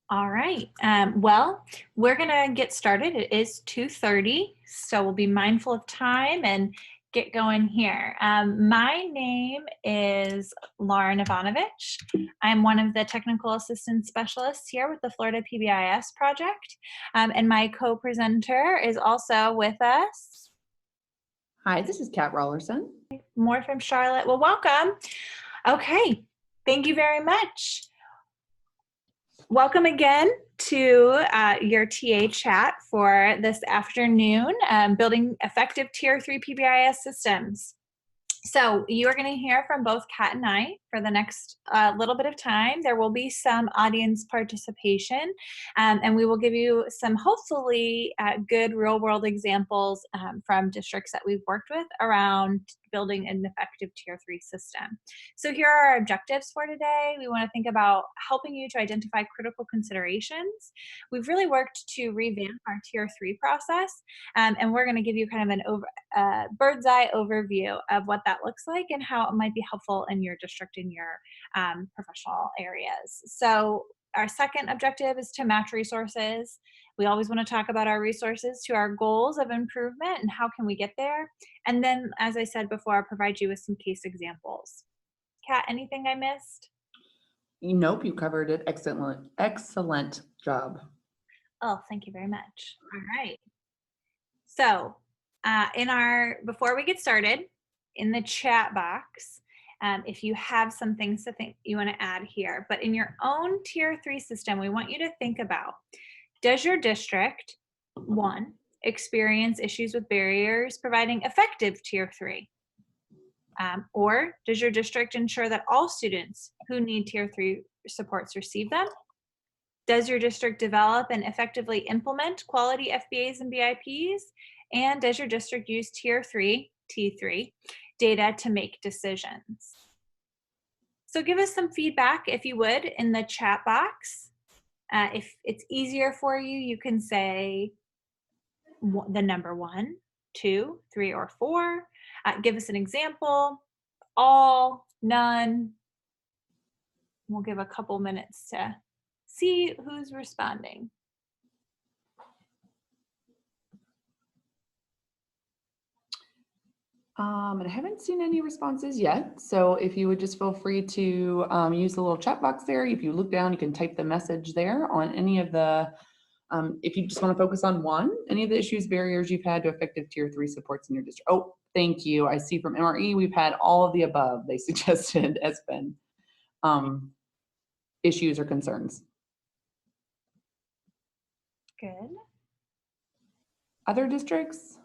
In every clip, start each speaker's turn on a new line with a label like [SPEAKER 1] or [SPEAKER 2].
[SPEAKER 1] All right. Well, we're going to get started. It is 2:30, so we'll be mindful of time and get going here. My name is Lauren Ivanovich. I'm one of the technical assistance specialists here with the Florida PBIS project, and my co-presenter is also with us.
[SPEAKER 2] Hi, this is Kat Rollerson.
[SPEAKER 1] More from Charlotte. Well, welcome. Okay. Thank you very much. Welcome again to your TA chat for this afternoon, building effective Tier 3 PBIS systems. So you're going to hear from both Kat and I for the next little bit of time. There will be some audience participation, and we will give you some hopefully good real-world examples from districts that we've worked with around building an effective Tier 3 system. So here are our objectives for today. We want to think about helping you to identify critical considerations. We've really worked to revamp our Tier 3 process, and we're going to give you kind of an bird's eye overview of what that looks like and how it might be helpful in your district, in your professional areas. So our second objective is to match resources. We always want to talk about our resources to our goals of improvement and how can we get there. And then, as I said before, I'll provide you with some case examples. Kat, anything I missed?
[SPEAKER 2] Nope, you covered it. Excellent job.
[SPEAKER 1] Oh, thank you very much. All right. So before we get started, in the chat box, if you have some things to think you want to add here, but in your own Tier 3 system, we want you to think about, does your district, one, experience issues with barriers providing effective Tier 3? Or does your district ensure that all students who need Tier 3 supports receive them? Does your district develop and effectively implement quality FBAs and BIPs? And does your district use Tier 3, T3, data to make decisions? So give us some feedback, if you would, in the chat box. If it's easier for you, you can say the number 1, 2, 3, or 4. Give us an example, all, none. We'll give a couple minutes to see who's responding.
[SPEAKER 2] And I haven't seen any responses yet. So if you would just feel free to use the little chat box there. If you look down, you can type the message there on any of the, if you just want to focus on one, any of the issues, barriers you've had to effective Tier 3 supports in your district. Oh, thank you. I see from MRE, we've had all of the above. They suggested as been issues or concerns.
[SPEAKER 1] Good.
[SPEAKER 2] Other districts?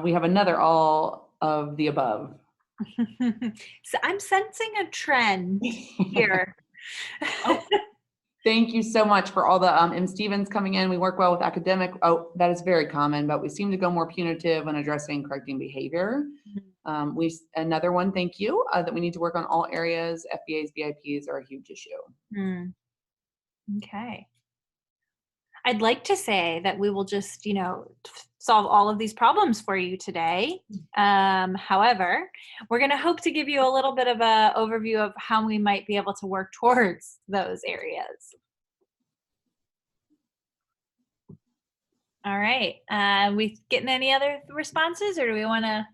[SPEAKER 2] We have another all of the above.
[SPEAKER 1] So I'm sensing a trend here.
[SPEAKER 2] Oh, thank you so much for all the M. Stevens coming in. We work well with academic. Oh, that is very common, but we seem to go more punitive when addressing and correcting behavior. Another one, thank you, that we need to work on all areas. FBAs, BIPs are a huge issue.
[SPEAKER 1] Okay. I'd like to say that we will just, solve all of these problems for you today. However, we're going to hope to give you a little bit of an overview of how we might be able to work towards those areas. All right. We getting any other responses, or do we want to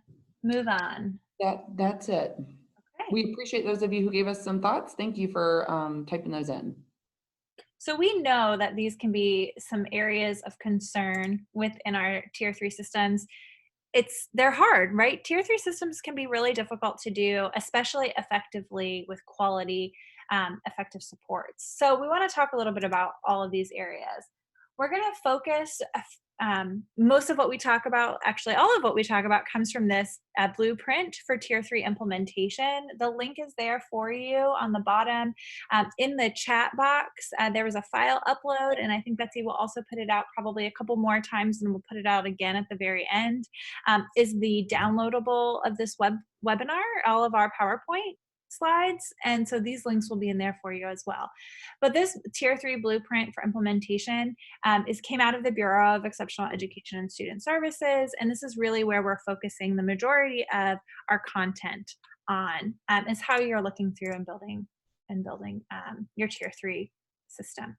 [SPEAKER 1] move on?
[SPEAKER 2] That's it. Okay. We appreciate those of you who gave us some thoughts. Thank you for typing those in.
[SPEAKER 1] So we know that these can be some areas of concern within our Tier 3 systems. They're hard, right? Tier 3 systems can be really difficult to do, especially effectively with quality, effective supports. So we want to talk a little bit about all of these areas. We're going to focus, most of what we talk about, actually all of what we talk about, comes from this blueprint for Tier 3 implementation. The link is there for you on the bottom. In the chat box, there was a file upload, and I think Betsy will also put it out probably a couple more times, and we'll put it out again at the very end, is the downloadable of this webinar, all of our PowerPoint slides, and so these links will be in there for you as well. But this Tier 3 blueprint for implementation came out of the Bureau of Exceptional Education and Student Services, and this is really where we're focusing the majority of our content on is how you're looking through and building your tier 3 system.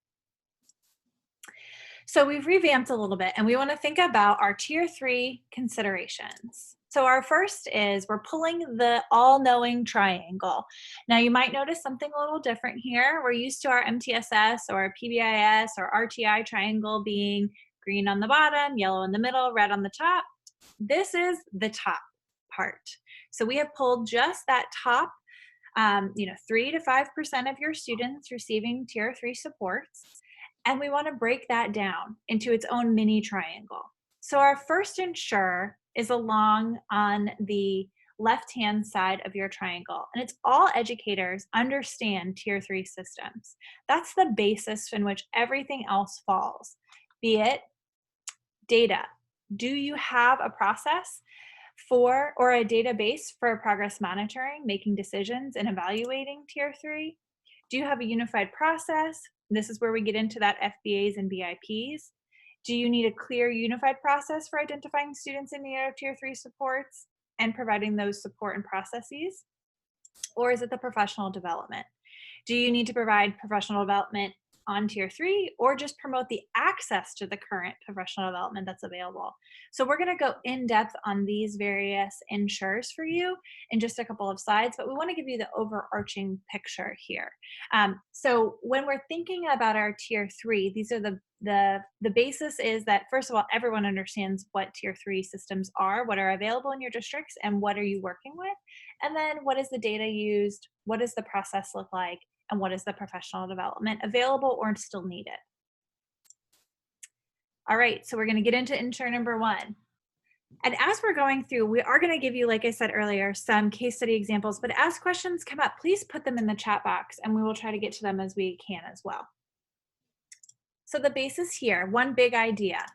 [SPEAKER 1] So we've revamped a little bit and we want to think about our tier 3 considerations. So our first is we're pulling the all-knowing triangle. Now you might notice something a little different here. We're used to our MTSS or PBIS or RTI triangle being green on the bottom, yellow in the middle, red on the top. This is the top part. So we have pulled just that top 3 to 5% of your students receiving tier 3 supports. And we want to break that down into its own mini triangle. So our first insurer is along on the left-hand side of your triangle. And it's all educators understand tier 3 systems. That's the basis in which everything else falls, be it data. Do you have a process for or a database for progress monitoring, making decisions, and evaluating tier 3? Do you have a unified process? This is where we get into that FBAs and BIPs. Do you need a clear unified process for identifying students in need of tier 3 supports and providing those support and processes? Or is it the professional development? Do you need to provide professional development on tier 3 or just promote the access to the current professional development that's available? So we're going to go in depth on these various insurers for you in just a couple of slides, but we want to give you the overarching picture here. So when we're thinking about our tier 3, these are the basis is that, first of all, everyone understands what tier 3 systems are, what are available in your districts, and what are you working with? And then what is the data used? What does the process look like? And what is the professional development available or still needed? All right, so we're going to get into insurer number 1. And as we're going through, we are going to give you, like I said earlier, some case study examples, but as questions come up, please put them in the chat box and we will try to get to them as we can as well. So the basis here, one big idea,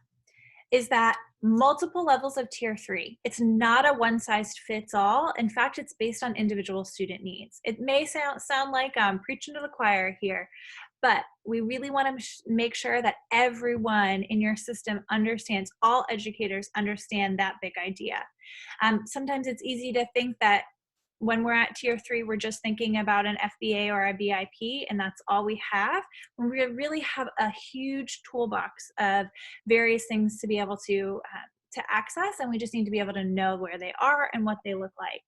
[SPEAKER 1] is that multiple levels of tier 3. It's not a one size fits all. In fact, it's based on individual student needs. It may sound like I'm preaching to the choir here, but we really want to make sure that everyone in your system understands, all educators understand that big idea. Sometimes it's easy to think that when we're at tier 3, we're just thinking about an FBA or a BIP, and that's all we have. We really have a huge toolbox of various things to be able to access, and we just need to be able to know where they are and what they look like.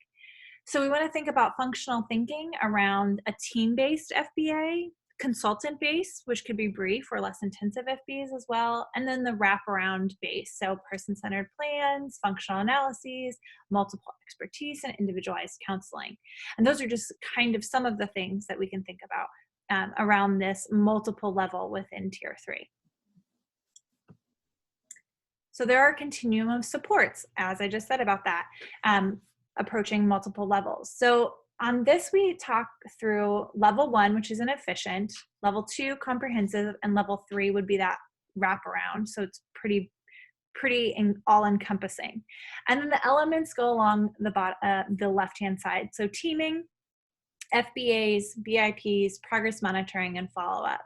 [SPEAKER 1] So we want to think about functional thinking around a team-based FBA, consultant-based, which could be brief or less intensive FBAs as well, and then the wraparound base, so person-centered plans, functional analyses, multiple expertise, and individualized counseling. And those are just kind of some of the things that we can think about around this multiple level within tier 3. So there are a continuum of supports, as I just said about that, approaching multiple levels. So on this, we talk through level 1, which is an efficient, level 2, comprehensive, and level 3 would be that wraparound. So it's pretty all-encompassing. And then the elements go along the left-hand side. So teaming, FBAs, BIPs, progress monitoring, and follow-up.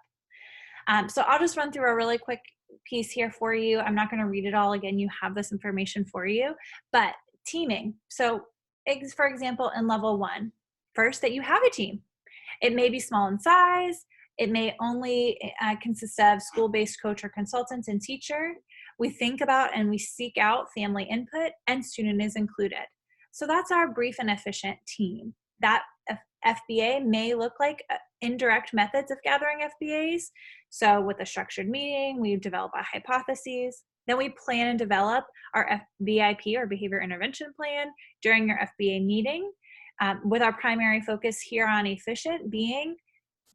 [SPEAKER 1] So I'll just run through a really quick piece here for you. I'm not going to read it all again. You have this information for you. But teaming. So for example, in level 1, first, that you have a team. It may be small in size. It may only consist of school-based coach or consultant and teacher. We think about and we seek out family input, and student is included. So that's our brief and efficient team. That FBA may look like indirect methods of gathering FBAs. So with a structured meeting, we develop a hypothesis. Then we plan and develop our BIP or behavior intervention plan during your FBA meeting, with our primary focus here on efficient being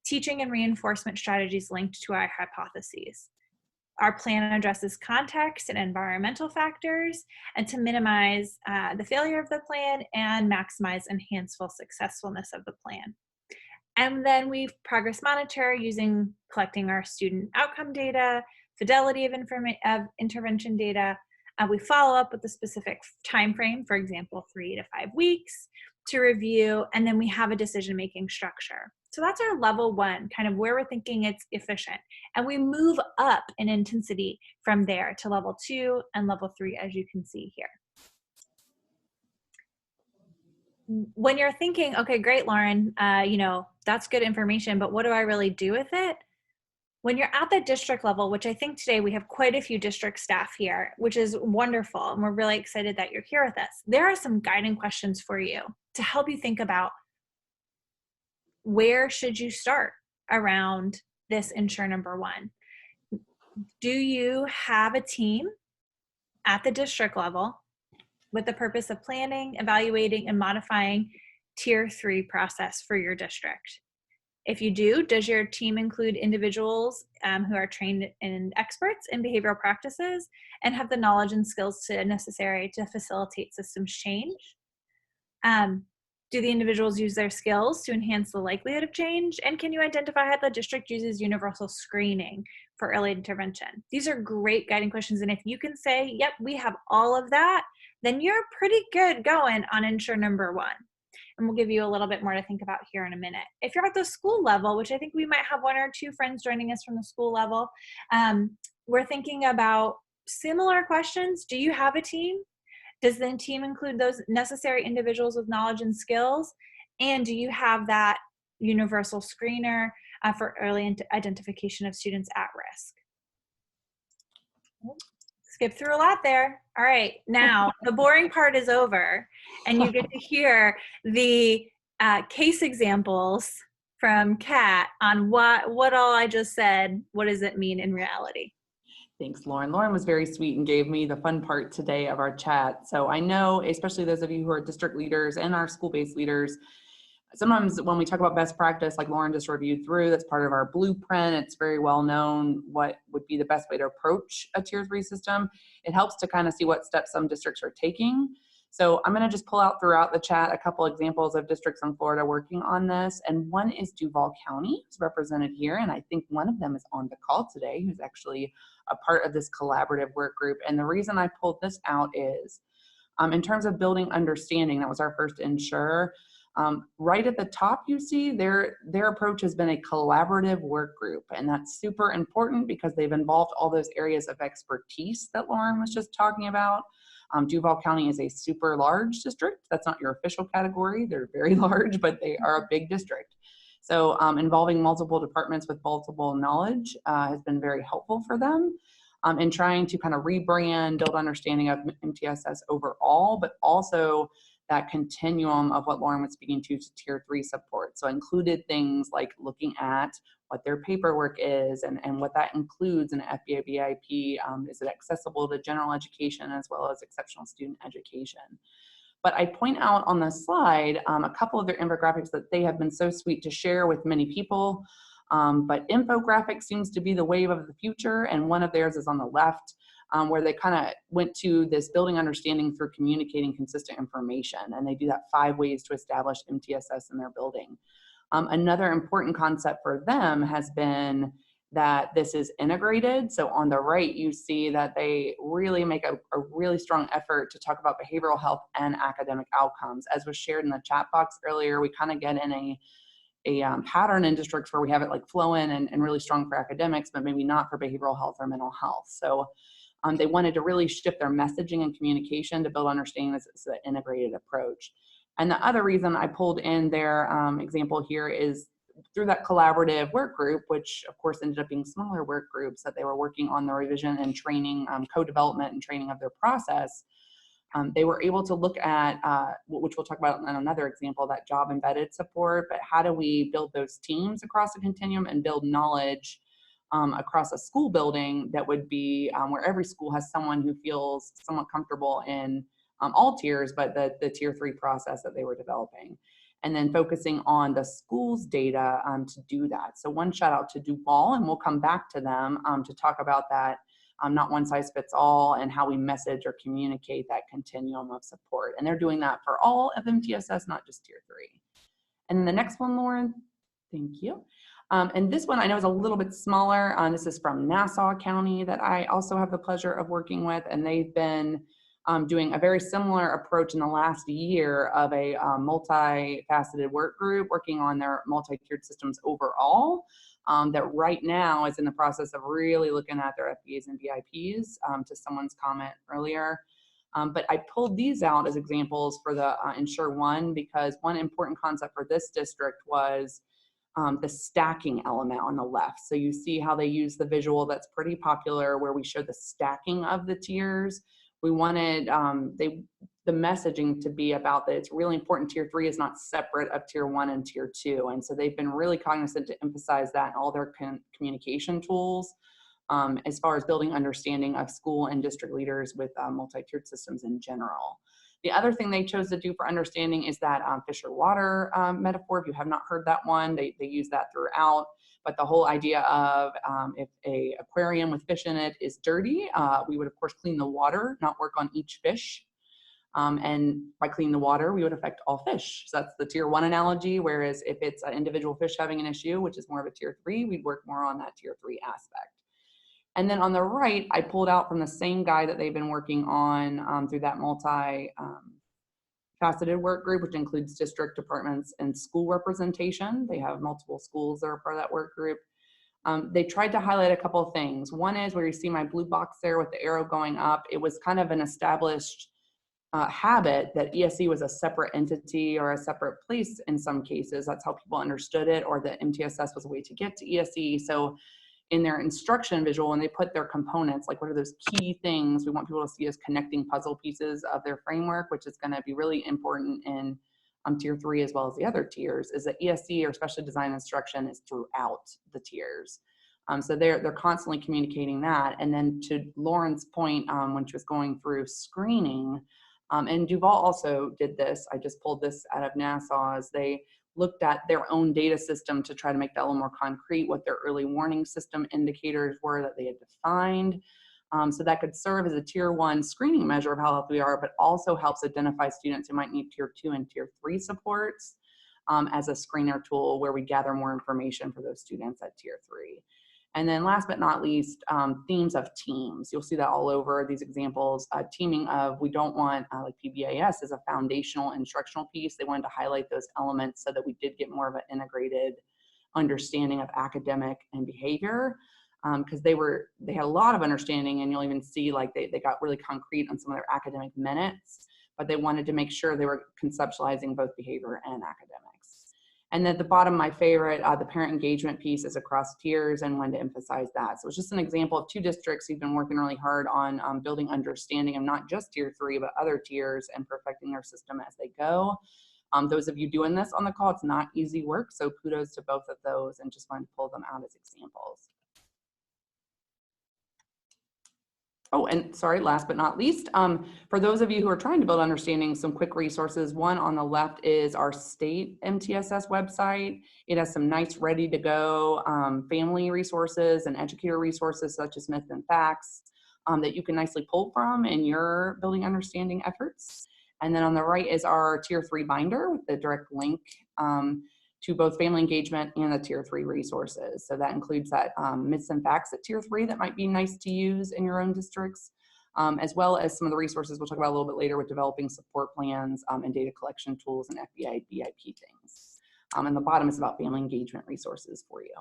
[SPEAKER 1] teaching and reinforcement strategies linked to our hypotheses. Our plan addresses context and environmental factors, and to minimize the failure of the plan and maximize enhanced successfulness of the plan. And then we progress monitor using collecting our student outcome data, fidelity of intervention data. We follow up with a specific time frame, for example, 3 to 5 weeks to review, and then we have a decision-making structure. So that's our level 1, kind of where we're thinking it's efficient. And we move up in intensity from there to level 2 and level 3, as you can see here. when you're thinking, okay, great, Lauren, that's good information, but what do I really do with it? When you're at the district level, which I think today we have quite a few district staff here, which is wonderful, and we're really excited that you're here with us. There are some guiding questions for you to help you think about where should you start around this ensure number one. Do you have a team at the district level with the purpose of planning, evaluating, and modifying tier 3 process for your district? If you do, does your team include individuals who are trained and experts in behavioral practices and have the knowledge and skills necessary to facilitate systems change? Do the individuals use their skills to enhance the likelihood of change? And can you identify how the district uses universal screening for early intervention? These are great guiding questions. And if you can say, yep, we have all of that, then you're pretty good going on ensure number one. And we'll give you a little bit more to think about here in a minute. If you're at the school level, which I think we might have 1 or 2 friends joining us from the school level, we're thinking about similar questions. Do you have a team? Does the team include those necessary individuals with knowledge and skills? And do you have that universal screener for early identification of students at risk? Skip through a lot there. All right, now the boring part is over, and you get to hear the case examples from Kat on what all I just said. What does it mean in reality?
[SPEAKER 2] Thanks, Lauren. Lauren was very sweet and gave me the fun part today of our chat. So I know, especially those of you who are district leaders and our school-based leaders, sometimes when we talk about best practice, like Lauren just reviewed through, that's part of our blueprint. It's very well known what would be the best way to approach a tier 3 system. It helps to kind of see what steps some districts are taking. So I'm going to just pull out throughout the chat a couple examples of districts in Florida working on this. And one is Duval County, who's represented here. And I think one of them is on the call today, who's actually a part of this collaborative work group. And the reason I pulled this out is in terms of building understanding, that was our first ensure. Right at the top, you see their approach has been a collaborative work group, and that's super important because they've involved all those areas of expertise that Lauren was just talking about. Duval County is a super large district. That's not your official category. They're very large, but they are a big district. So involving multiple departments with multiple knowledge has been very helpful for them in trying to kind of rebrand, build understanding of MTSS overall, but also that continuum of what Lauren was speaking to tier 3 support. So included things like looking at what their paperwork is and what that includes in FBA BIP. Is it accessible to general education as well as exceptional student education? But I point out on the slide a couple of their infographics that they have been so sweet to share with many people. But infographics seems to be the wave of the future, and one of theirs is on the left, where they kind of went to this building understanding through communicating consistent information, and they do that 5 ways to establish MTSS in their building. Another important concept for them has been that this is integrated. So on the right, you see that they really make a really strong effort to talk about behavioral health and academic outcomes. As was shared in the chat box earlier, we kind of get in a pattern in districts where we have it like flow in and really strong for academics, but maybe not for behavioral health or mental health. So they wanted to really shift their messaging and communication to build understanding this is an integrated approach. And the other reason I pulled in their example here is through that collaborative work group, which of course ended up being smaller work groups that they were working on the revision and training, co-development and training of their process. They were able to look at, which we'll talk about in another example, that job embedded support, but how do we build those teams across the continuum and build knowledge across a school building that would be where every school has someone who feels somewhat comfortable in all tiers, but the tier 3 process that they were developing. And then focusing on the school's data to do that. So one shout out to Duval, and we'll come back to them to talk about that, not one size fits all, and how we message or communicate that continuum of support. And they're doing that for all of MTSS, not just tier 3. And the next one, Lauren, thank you. And this one I know is a little bit smaller. This is from Nassau County that I also have the pleasure of working with, and they've been doing a very similar approach in the last year of a multifaceted work group working on their multi-tiered systems overall, that right now is in the process of really looking at their FBAs and VIPs, to someone's comment earlier. But I pulled these out as examples for the Ensure One, because one important concept for this district was the stacking element on the left. So you see how they use the visual that's pretty popular where we show the stacking of the tiers. We wanted the messaging to be about that it's really important tier 3 is not separate of tier 1 and tier 2. And so they've been really cognizant to emphasize that in all their communication tools, as far as building understanding of school and district leaders with multi-tiered systems in general. The other thing they chose to do for understanding is that fish or water metaphor. If you have not heard that one, they use that throughout. But the whole idea of if a aquarium with fish in it is dirty, we would of course clean the water, not work on each fish. And by cleaning the water, we would affect all fish. So that's the tier 1 analogy. Whereas if it's an individual fish having an issue, which is more of a tier 3, we'd work more on that tier 3 aspect. And then on the right, I pulled out from the same guide that they've been working on through that multi-faceted work group, which includes district, departments, and school representation. They have multiple schools that are part of that work group. They tried to highlight a couple of things. One is where you see my blue box there with the arrow going up. It was kind of an established habit that ESE was a separate entity or a separate place in some cases. That's how people understood it, or that MTSS was a way to get to ESE. So in their instruction visual, when they put their components, like what are those key things we want people to see as connecting puzzle pieces of their framework, which is going to be really important in tier 3 as well as the other tiers, is that ESE, or specially designed instruction, is throughout the tiers. So they're constantly communicating that. And then to Lauren's point, when she was going through screening, and Duval also did this, I just pulled this out of Nassau, as they looked at their own data system to try to make that a little more concrete, what their early warning system indicators were that they had defined. So that could serve as a tier 1 screening measure of how healthy we are, but also helps identify students who might need tier 2 and tier 3 supports as a screener tool where we gather more information for those students at tier 3. And then last but not least, themes of teams. You'll see that all over these examples. Teaming of, we don't want, like PBIS is a foundational instructional piece. They wanted to highlight those elements so that we did get more of an integrated understanding of academic and behavior, because they had a lot of understanding, and you'll even see like they got really concrete on some of their academic minutes, but they wanted to make sure they were conceptualizing both behavior and academics. And then at the bottom, my favorite, the parent engagement piece is across tiers, and wanted to emphasize that. So it's just an example of 2 districts who've been working really hard on building understanding of not just tier 3, but other tiers, and perfecting their system as they go. Those of you doing this on the call, it's not easy work, so kudos to both of those, and just wanted to pull them out as examples. Oh, and sorry, last but not least, for those of you who are trying to build understanding, some quick resources. One on the left is our state MTSS website. It has some nice ready to go family resources and educator resources such as myths and facts that you can nicely pull from in your building understanding efforts. And then on the right is our tier 3 binder with the direct link to both family engagement and the tier 3 resources. So that includes that myths and facts at tier 3 that might be nice to use in your own districts, as well as some of the resources we'll talk about a little bit later with developing support plans and data collection tools and FBI, BIP things. And the bottom is about family engagement resources for you.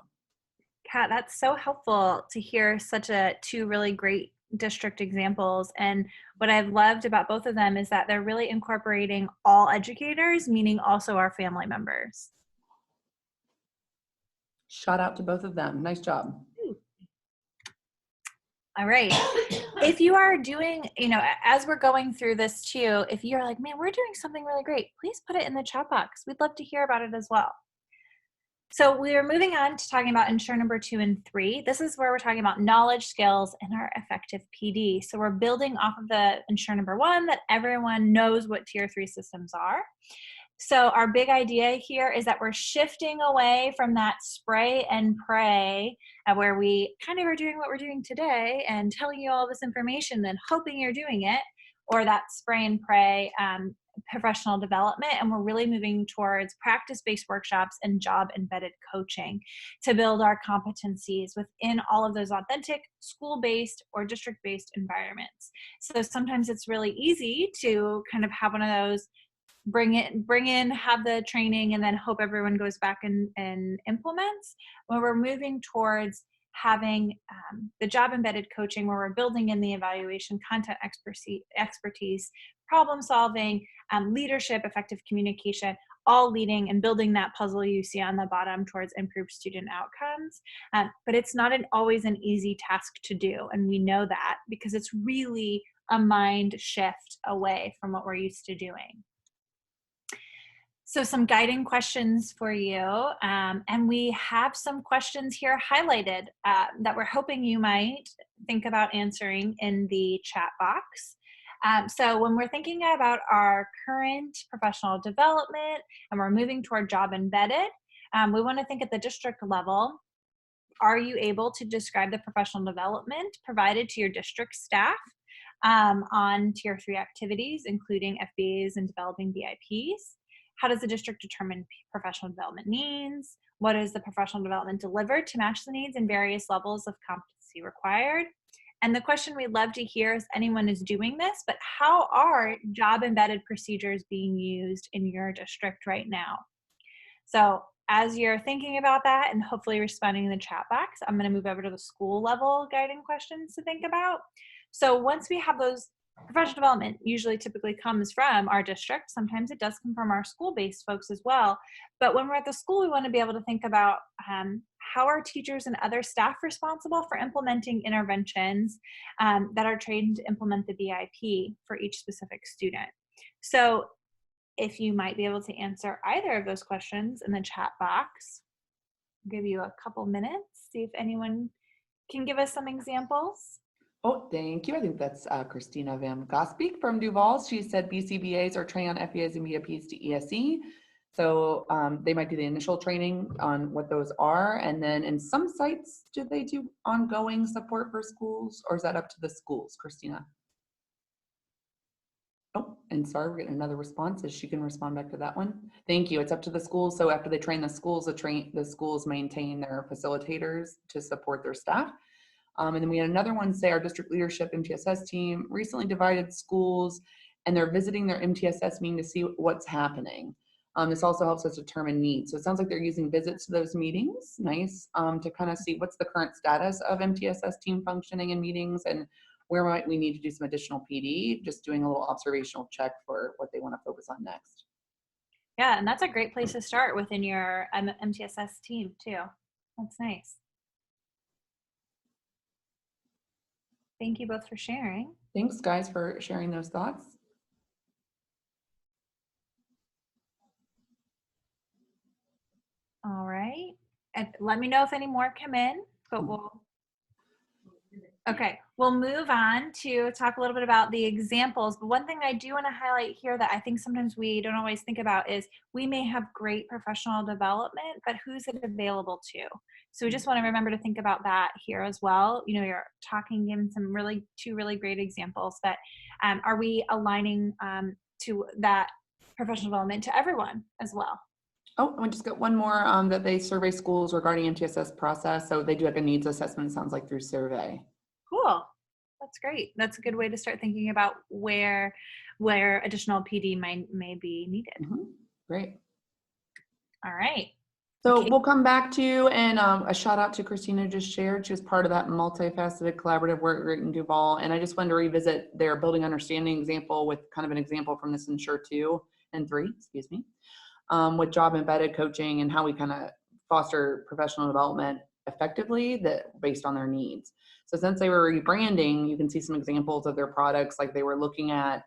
[SPEAKER 1] Kat, that's so helpful to hear such 2 really great district examples. And what I've loved about both of them is that they're really incorporating all educators, meaning also our family members.
[SPEAKER 2] Shout out to both of them. Nice job.
[SPEAKER 1] All right. If you are doing, as we're going through this too, if you're like, man, we're doing something really great, please put it in the chat box. We'd love to hear about it as well. So we're moving on to talking about Ensure number 2 and 3. This is where we're talking about knowledge, skills, and our effective PD. So we're building off of the Ensure number 1 that everyone knows what tier 3 systems are. So our big idea here is that we're shifting away from that spray and pray where we kind of are doing what we're doing today and telling you all this information and hoping you're doing it, or that spray and pray professional development. And we're really moving towards practice-based workshops and job-embedded coaching to build our competencies within all of those authentic school-based or district-based environments. So sometimes it's really easy to kind of have one of those bring in, have the training, and then hope everyone goes back and implements. When we're moving towards having the job embedded coaching where we're building in the evaluation, content expertise, problem solving, leadership, effective communication, all leading and building that puzzle you see on the bottom towards improved student outcomes. But it's not always an easy task to do. And we know that because it's really a mind shift away from what we're used to doing. So some guiding questions for you. And we have some questions here highlighted that we're hoping you might think about answering in the chat box. So when we're thinking about our current professional development and we're moving toward job embedded, we want to think at the district level. Are you able to describe the professional development provided to your district staff on Tier 3 activities, including FBAs and developing BIPs? How does the district determine professional development needs? What is the professional development delivered to match the needs and various levels of competency required? And the question we'd love to hear is anyone is doing this, but how are job embedded procedures being used in your district right now? So as you're thinking about that and hopefully responding in the chat box, I'm going to move over to the school level guiding questions to think about. So once we have those, professional development usually typically comes from our district. Sometimes it does come from our school-based folks as well. But when we're at the school, we want to be able to think about how are teachers and other staff responsible for implementing interventions that are trained to implement the BIP for each specific student. So if you might be able to answer either of those questions in the chat box, I'll give you a couple minutes, see if anyone can give us some examples.
[SPEAKER 2] Oh, thank you. I think that's Christina Van Gosbeek from Duval. She said BCBAs are trained on FEAs and BIPs to ESE. So they might do the initial training on what those are. And then in some sites, do they do ongoing support for schools, or is that up to the schools, Christina? Oh, and sorry, we're getting another response. If she can respond back to that one. Thank you. It's up to the schools. So after they train the schools, the schools maintain their facilitators to support their staff. And then we had another one say our district leadership MTSS team recently divided schools and they're visiting their MTSS meeting to see what's happening. This also helps us determine needs. So it sounds like they're using visits to those meetings, nice, to kind of see what's the current status of MTSS team functioning in meetings and where might we need to do some additional PD, just doing a little observational check for what they want to focus on next.
[SPEAKER 1] Yeah, and that's a great place to start within your MTSS team too. That's nice. Thank you both for sharing.
[SPEAKER 2] Thanks, guys, for sharing those thoughts.
[SPEAKER 1] All right. And let me know if any more come in, but we'll move on to talk a little bit about the examples. But one thing I do want to highlight here that I think sometimes we don't always think about is we may have great professional development, but who's it available to? So we just want to remember to think about that here as well. You know, you're talking in some two really great examples that are we aligning to that professional development to everyone as well?
[SPEAKER 2] Oh, and we just got one more that they survey schools regarding MTSS process. So they do like a needs assessment, sounds like through survey.
[SPEAKER 1] Cool. That's great. That's a good way to start thinking about where additional PD may be needed.
[SPEAKER 2] Mm-hmm. Great.
[SPEAKER 1] All right.
[SPEAKER 2] So
[SPEAKER 1] Okay.
[SPEAKER 2] we'll come back to you, and a shout out to Christina just shared. She was part of that multifaceted collaborative work group in Duval. And I just wanted to revisit their building understanding example with kind of an example from this Ensure 2 and 3, excuse me, with job embedded coaching and how we kind of foster professional development effectively based on their needs. So since they were rebranding, you can see some examples of their products, like they were looking at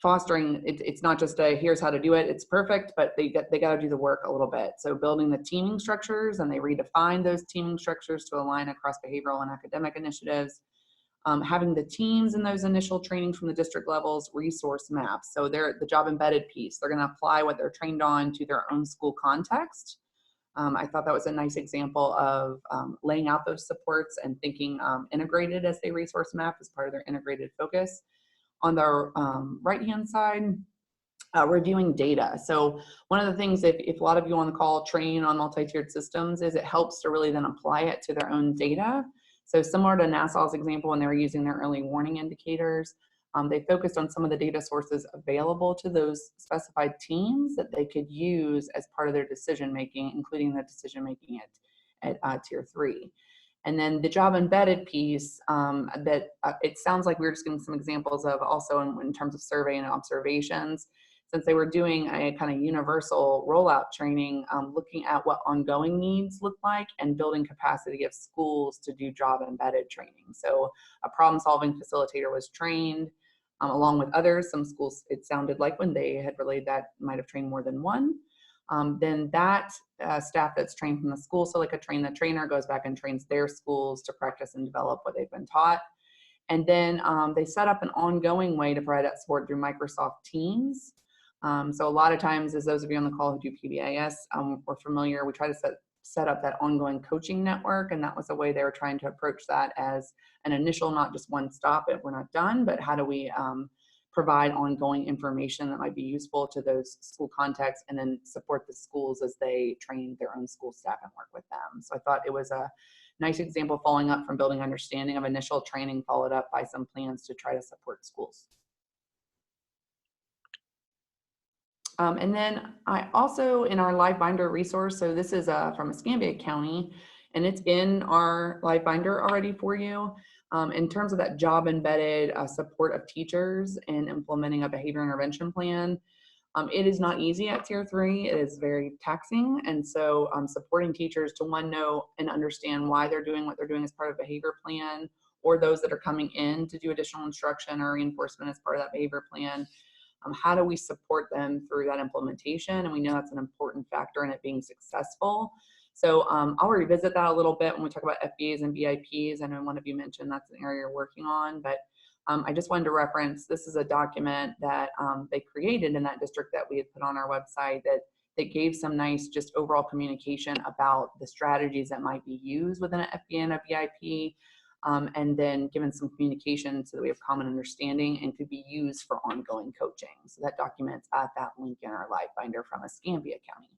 [SPEAKER 2] fostering, it's not just a here's how to do it, it's perfect, but they got to do the work a little bit. So building the teaming structures, and they redefined those teaming structures to align across behavioral and academic initiatives. Having the teams in those initial trainings from the district levels, resource maps. So they're the job embedded piece. They're going to apply what they're trained on to their own school context. I thought that was a nice example of laying out those supports and thinking integrated as they resource map as part of their integrated focus. On the right-hand side, reviewing data. So one of the things, if a lot of you on the call train on multi-tiered systems, is it helps to really then apply it to their own data. So similar to Nassau's example, when they were using their early warning indicators, they focused on some of the data sources available to those specified teams that they could use as part of their decision-making, including the decision-making at Tier 3. And then the job embedded piece, that it sounds like we were just giving some examples of also in terms of survey and observations, since they were doing a kind of universal rollout training, looking at what ongoing needs look like and building capacity of schools to do job embedded training. So a problem solving facilitator was trained along with others. Some schools, it sounded like when they had relayed that, might have trained more than one. Then that staff that's trained from the school, so like a train the trainer goes back and trains their schools to practice and develop what they've been taught. And then they set up an ongoing way to provide that support through Microsoft Teams. So a lot of times, as those of you on the call who do PBIS, we're familiar, we try to set up that ongoing coaching network. And that was a way they were trying to approach that as an initial, not just one stop, if we're not done, but how do we provide ongoing information that might be useful to those school contexts, and then support the schools as they train their own school staff and work with them. So I thought it was a nice example following up from building understanding of initial training, followed up by some plans to try to support schools. And then I also, in our Live Binder resource, so this is from Escambia County, and it's in our Live Binder already for you. In terms of that job embedded support of teachers and implementing a behavior intervention plan, it is not easy at Tier 3. It is very taxing. And so supporting teachers to, one, know and understand why they're doing what they're doing as part of a behavior plan, or those that are coming in to do additional instruction or reinforcement as part of that behavior plan. How do we support them through that implementation? And we know that's an important factor in it being successful. So I'll revisit that a little bit when we talk about FBAs and BIPs. I know one of you mentioned that's an area you're working on, but I just wanted to reference, this is a document that they created in that district that we had put on our website that gave some nice just overall communication about the strategies that might be used within an FBA and a BIP. And then given some communication so that we have common understanding and could be used for ongoing coaching. So that document's at that link in our Live Binder from Escambia County.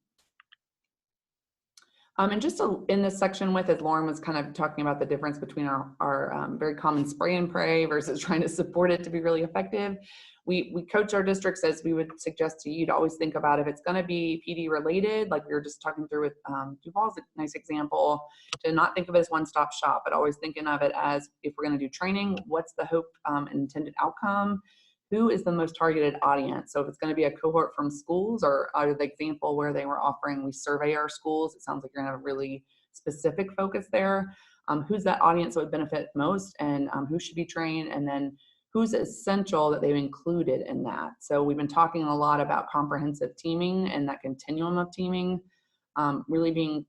[SPEAKER 2] And just in this section with, as Lauren was kind of talking about the difference between our very common spray and pray versus trying to support it to be really effective, we coach our districts as we would suggest to you to always think about if it's going to be PD related, like we were just talking through with Duval's a nice example, to not think of it as one-stop shop, but always thinking of it as, if we're going to do training, what's the hope and intended outcome? Who is the most targeted audience? So if it's going to be a cohort from schools, or out of the example where they were offering, we survey our schools, it sounds like you're going to have a really specific focus there. Who's that audience that would benefit most, and who should be trained, and then who's essential that they've included in that. So we've been talking a lot about comprehensive teaming and that continuum of teaming, really being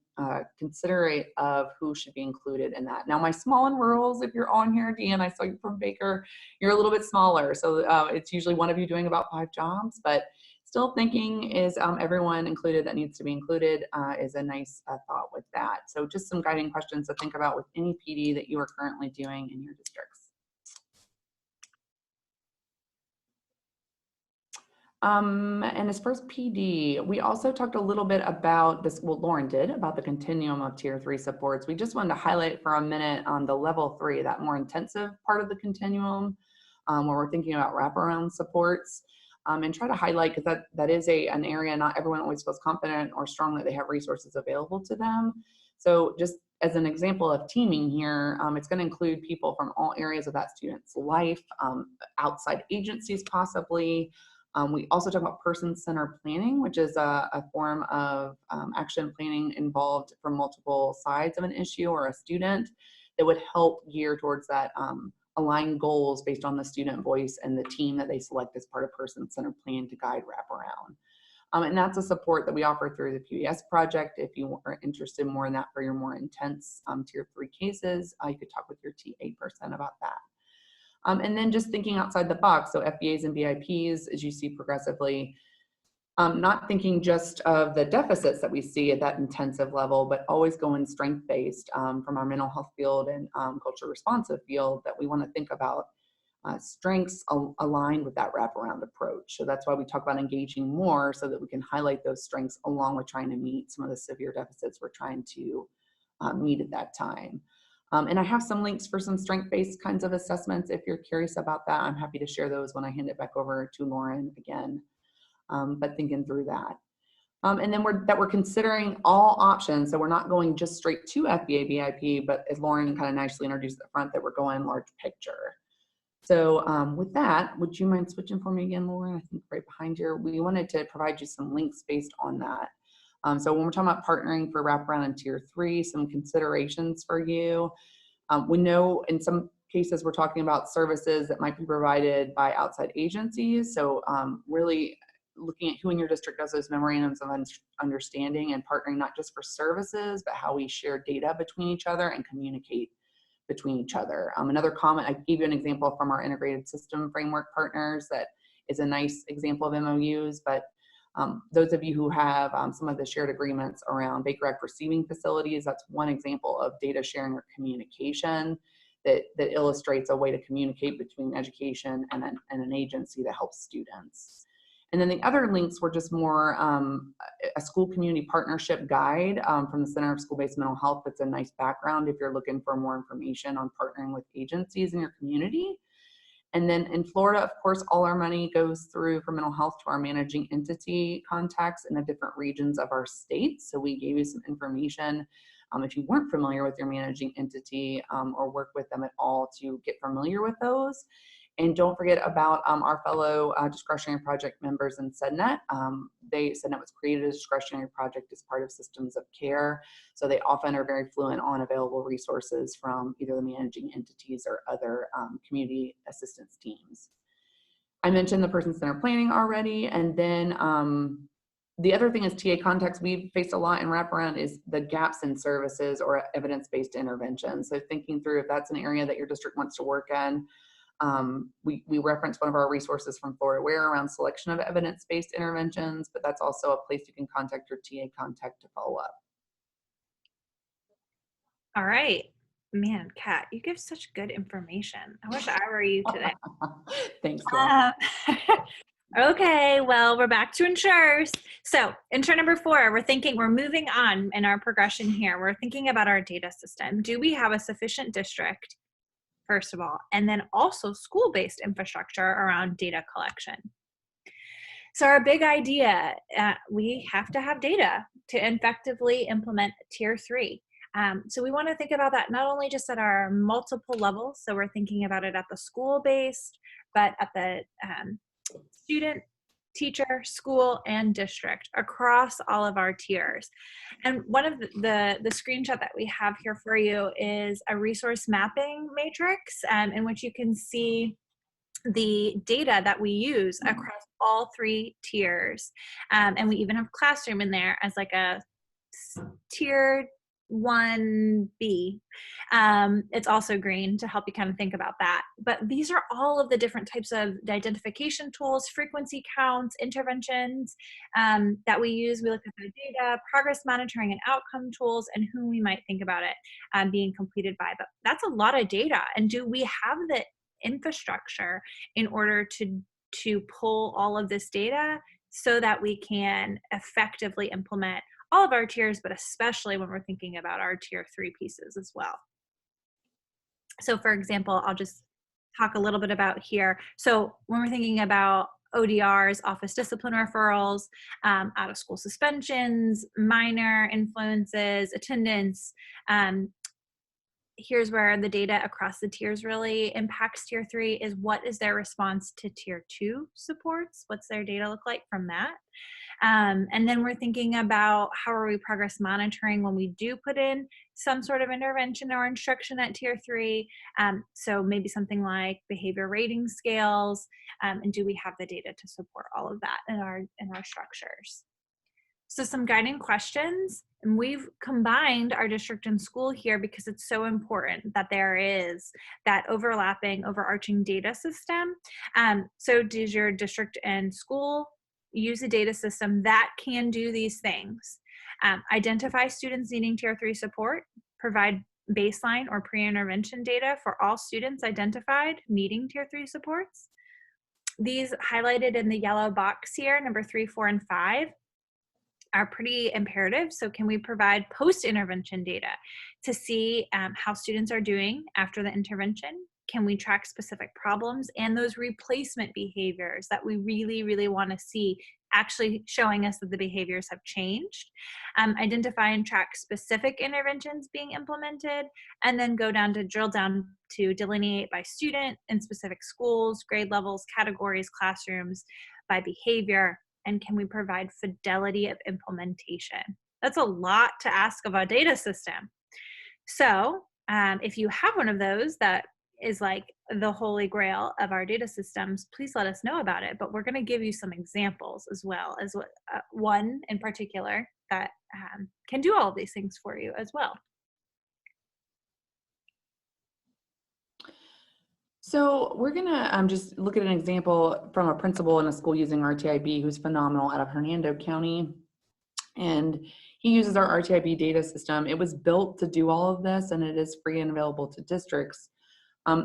[SPEAKER 2] considerate of who should be included in that. Now, my small and rurals, if you're on here, Deanne, I saw you from Baker, you're a little bit smaller. So it's usually one of you doing about 5 jobs, but still thinking is everyone included that needs to be included is a nice thought with that. So just some guiding questions to think about with any PD that you are currently doing in your districts. And as far as PD, we also talked a little bit about this, well, Lauren did, about the continuum of Tier 3 supports. We just wanted to highlight for a minute on the level 3, that more intensive part of the continuum, where we're thinking about wraparound supports, and try to highlight, because that is an area not everyone always feels confident or strong that they have resources available to them. So just as an example of teaming here, it's going to include people from all areas of that student's life, outside agencies possibly. We also talk about person-centered planning, which is a form of action planning involved from multiple sides of an issue or a student that would help gear towards that aligned goals based on the student voice and the team that they select as part of person-centered plan to guide wraparound. And that's a support that we offer through the PBIS project. If you are interested more in that for your more intense Tier 3 cases, you could talk with your TA person about that. And then just thinking outside the box, so FBAs and BIPs, as you see progressively, not thinking just of the deficits that we see at that intensive level, but always going strength-based from our mental health field and culture responsive field, that we want to think about strengths aligned with that wraparound approach. So that's why we talk about engaging more, so that we can highlight those strengths along with trying to meet some of the severe deficits we're trying to meet at that time. And I have some links for some strength-based kinds of assessments. If you're curious about that, I'm happy to share those when I hand it back over to Lauren again. But thinking through that. And then we're considering all options. So we're not going just straight to FBA BIP, but as Lauren kind of nicely introduced at the front, that we're going large picture. So with that, would you mind switching for me again, Lauren? I think right behind you. We wanted to provide you some links based on that. So when we're talking about partnering for wraparound in tier 3, some considerations for you. We know in some cases we're talking about services that might be provided by outside agencies. So really looking at who in your district does those memorandums of understanding and partnering, not just for services, but how we share data between each other and communicate between each other. Another comment, I gave you an example from our integrated system framework partners that is a nice example of MOUs, but those of you who have some of the shared agreements around Baker Act receiving facilities, that's one example of data sharing or communication that illustrates a way to communicate between education and an agency that helps students. And then the other links were just more a school community partnership guide from the Center of School-Based Mental Health. That's a nice background if you're looking for more information on partnering with agencies in your community. And then in Florida, of course, all our money goes through for mental health to our managing entity contacts in the different regions of our state. So we gave you some information if you weren't familiar with your managing entity or work with them at all to get familiar with those. And don't forget about our fellow discretionary project members in SEDNet. SEDNet was created as a discretionary project as part of systems of care. So they often are very fluent on available resources from either the managing entities or other community assistance teams. I mentioned the person-centered planning already. And then the other thing is TA context we've faced a lot in wraparound is the gaps in services or evidence-based intervention. So thinking through if that's an area that your district wants to work in. We referenced one of our resources from Florida Aware around selection of evidence-based interventions, but that's also a place you can contact your TA contact to follow up.
[SPEAKER 1] All right. Man, Kat, you give such good information. I wish I were you today.
[SPEAKER 2] Thanks, Lauren.
[SPEAKER 1] Okay, well, we're back to insurers. So intro number 4, we're moving on in our progression here. We're thinking about our data system. Do we have a sufficient district, first of all, and then also school-based infrastructure around data collection? So our big idea, we have to have data to effectively implement tier 3. So we want to think about that not only just at our multiple levels, so we're thinking about it at the school-based, but at the student, teacher, school, and district across all of our tiers. And one of the screenshot that we have here for you is a resource mapping matrix in which you can see the data that we use across all 3 tiers. And we even have classroom in there as like a tier 1B. It's also green to help you kind of think about that. But these are all of the different types of identification tools, frequency counts, interventions that we use. We look at the data, progress monitoring and outcome tools, and who we might think about it being completed by. But that's a lot of data. And do we have the infrastructure in order to pull all of this data so that we can effectively implement all of our tiers, but especially when we're thinking about our tier 3 pieces as well. So for example, I'll just talk a little bit about here. So when we're thinking about ODRs, office discipline referrals, out of school suspensions, minor influences, attendance, here's where the data across the tiers really impacts tier 3 is what is their response to tier 2 supports? What's their data look like from that? And then we're thinking about how are we progress monitoring when we do put in some sort of intervention or instruction at tier 3. So maybe something like behavior rating scales, and do we have the data to support all of that in our structures? So some guiding questions, and we've combined our district and school here because it's so important that there is that overarching data system. So does your district and school use a data system that can do these things? Identify students needing tier 3 support, provide baseline or pre-intervention data for all students identified needing tier 3 supports. These highlighted in the yellow box here, number 3, 4, and 5, are pretty imperative. So can we provide post-intervention data to see how students are doing after the intervention? Can we track specific problems and those replacement behaviors that we really, really want to see actually showing us that the behaviors have changed. Identify and track specific interventions being implemented, and then go down to drill down to delineate by student in specific schools, grade levels, categories, classrooms, by behavior, and can we provide fidelity of implementation? That's a lot to ask of a data system. So if you have one of those that is like the holy grail of our data systems, please let us know about it. But we're going to give you some examples as well as what, one in particular that can do all of these things for you as well.
[SPEAKER 2] So we're gonna just look at an example from a principal in a school using RTIB who's phenomenal out of Hernando County. And he uses our RTIB data system. It was built to do all of this, and it is free and available to districts.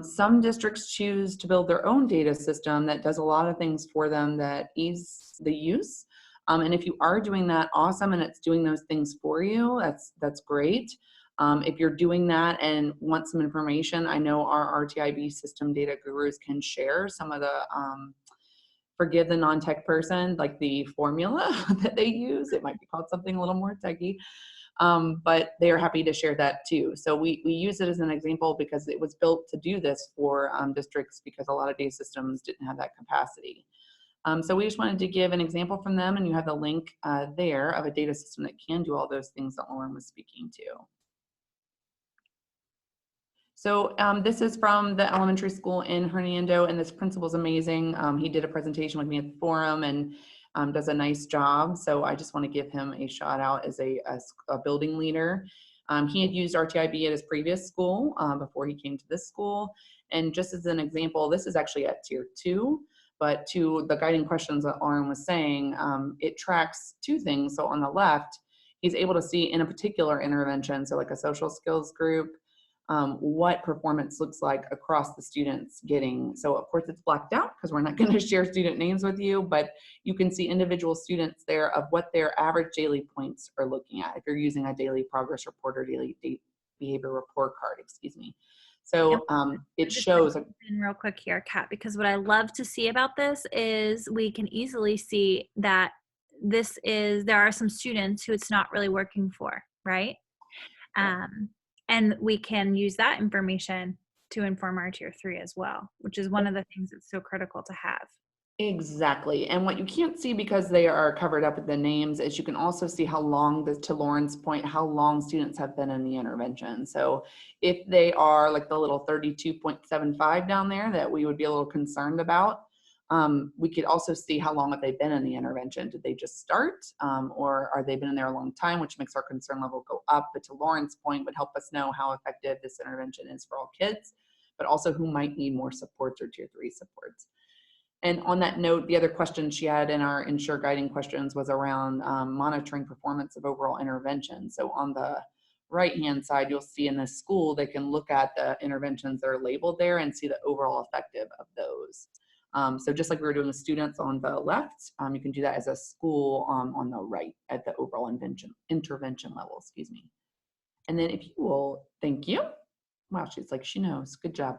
[SPEAKER 2] Some districts choose to build their own data system that does a lot of things for them that ease the use. And if you are doing that, awesome, and it's doing those things for you, that's great. If you're doing that and want some information, I know our RTIB system data gurus can share some of the forgive the non-tech person, like the formula that they use. It might be called something a little more techy, but they are happy to share that too. So we use it as an example because it was built to do this for districts because a lot of data systems didn't have that capacity. So we just wanted to give an example from them, and you have the link there of a data system that can do all those things that Lauren was speaking to. So this is from the elementary school in Hernando, and this principal is amazing. He did a presentation with me at the forum and does a nice job. So I just want to give him a shout out as a building leader. He had used RTIB at his previous school before he came to this school. And just as an example, this is actually at tier 2, but to the guiding questions that Lauren was saying, it tracks 2 things. So on the left, he's able to see in a particular intervention, so like a social skills group, what performance looks like across the students getting. So of course it's blacked out because we're not going to share student names with you, but you can see individual students there of what their average daily points are looking at if you're using a daily progress report or daily behavior report card, excuse me. So it shows.
[SPEAKER 1] In real quick here, Kat, because what I love to see about this is we can easily see that there are some students who it's not really working for, right? And we can use that information to inform our tier 3 as well, which is one of the things that's so critical to have.
[SPEAKER 2] Exactly. And what you can't see because they are covered up with the names is you can also see how long, to Lauren's point, how long students have been in the intervention. So if they are like the little 32.75 down there that we would be a little concerned about, we could also see how long have they been in the intervention. Did they just start or are they been in there a long time, which makes our concern level go up. But to Lauren's point, would help us know how effective this intervention is for all kids, but also who might need more supports or tier 3 supports. And on that note, the other question she had in our ensure guiding questions was around monitoring performance of overall intervention. So on the right-hand side, you'll see in this school, they can look at the interventions that are labeled there and see the overall effective of those. So just like we were doing with students on the left, you can do that as a school on the right at the overall intervention level, excuse me. And then if you will, thank you. Wow, she's like, she knows, good job.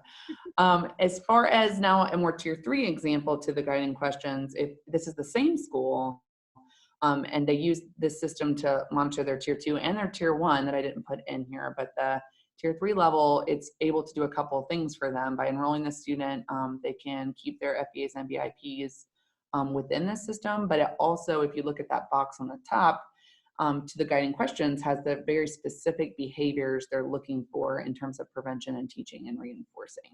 [SPEAKER 2] As far as now a more tier 3 example to the guiding questions, if this is the same school and they use this system to monitor their tier 2 and their tier 1 that I didn't put in here, but the tier 3 level, it's able to do a couple of things for them. By enrolling the student, they can keep their FBAs and BIPs within the system, but it also, if you look at that box on the top, to the guiding questions, has the very specific behaviors they're looking for in terms of prevention and teaching and reinforcing.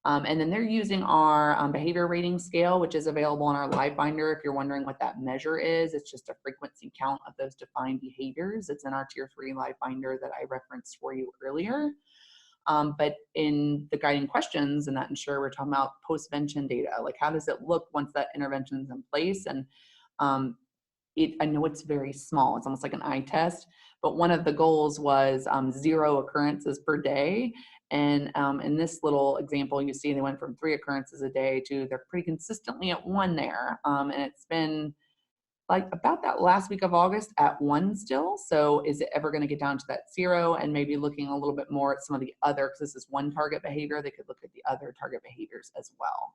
[SPEAKER 2] And then they're using our behavior rating scale, which is available in our live binder. If you're wondering what that measure is, it's just a frequency count of those defined behaviors. It's in our tier 3 live binder that I referenced for you earlier. But in the guiding questions and that ensure, we're talking about postvention data, like how does it look once that intervention is in place? And I know it's very small, it's almost like an eye test, but one of the goals was 0 occurrences per day. And in this little example, you see they went from 3 occurrences a day to they're pretty consistently at 1 there. And it's been like about that last week of August at 1 still. So is it ever going to get down to that 0 and maybe looking a little bit more at some of the other, because this is one target behavior, they could look at the other target behaviors as well.